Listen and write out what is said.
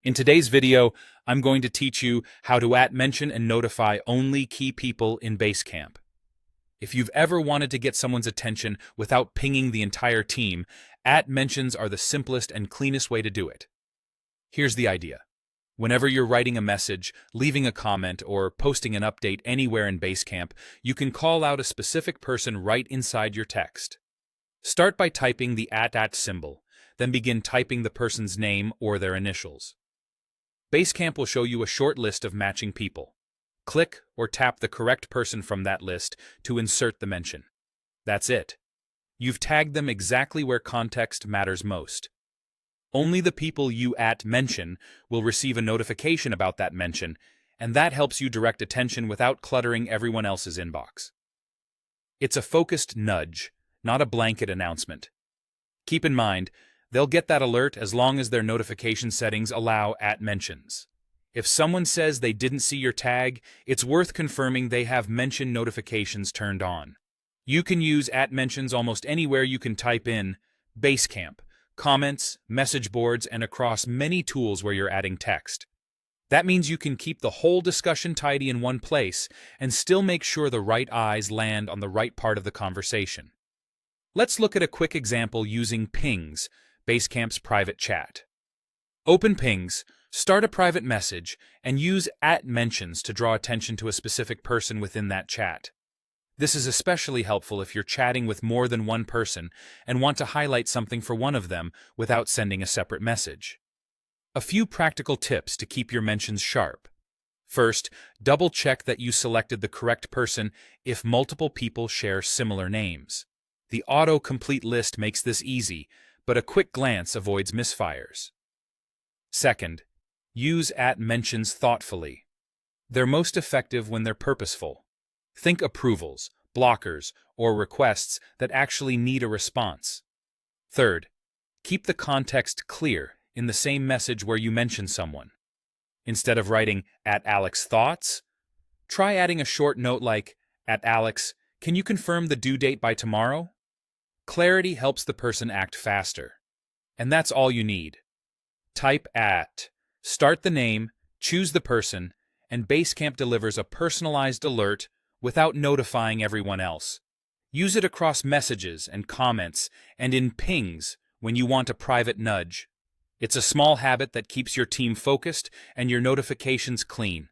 In today's video, I'm going to teach you how to @mention and notify only key people in Basecamp. If you've ever wanted to get someone's attention without pinging the entire team, @mentions are the simplest and cleanest way to do it. Here's the idea. Whenever you're writing a message, leaving a comment, or posting an update anywhere in Basecamp, you can call out a specific person right inside your text. Start by typing the @ symbol, then begin typing the person's name or their initials. Basecamp will show you a short list of matching people. Click or tap the correct person from that list to insert the mention. That's it. You've tagged them exactly where context matters most. Only the people you @mention will receive a notification about that mention, and that helps you direct attention without cluttering everyone else's inbox. It's a focused nudge, not a blanket announcement. Keep in mind, they'll get that alert as long as their notification settings allow @mentions. If someone says they didn't see your tag, it's worth confirming they have mention notifications turned on. You can use @mentions almost anywhere you can type in Basecamp, comments, message boards, and across many tools where you're adding text. That means you can keep the whole discussion tidy in one place and still make sure the right eyes land on the right part of the conversation. Let's look at a quick example using pings, Basecamp's private chat. Open pings, start a private message, and use @mentions to draw attention to a specific person within that chat. This is especially helpful if you're chatting with more than one person and want to highlight something for one of them without sending a separate message. A few practical tips to keep your mentions sharp. First, double-check that you selected the correct person if multiple people share similar names. The auto-complete list makes this easy, but a quick glance avoids misfires. Second, use @mentions thoughtfully. They're most effective when they're purposeful. Think approvals, blockers, or requests that actually need a response. Third, keep the context clear in the same message where you mention someone. Instead of writing @Alex thoughts, try adding a short note like @Alex, can you confirm the due date by tomorrow? Clarity helps the person act faster. And that's all you need. Type start the name, choose the person, and Basecamp delivers a personalized alert without notifying everyone else. Use it across messages and comments and in pings when you want a private nudge. It's a small habit that keeps your team focused and your notifications clean.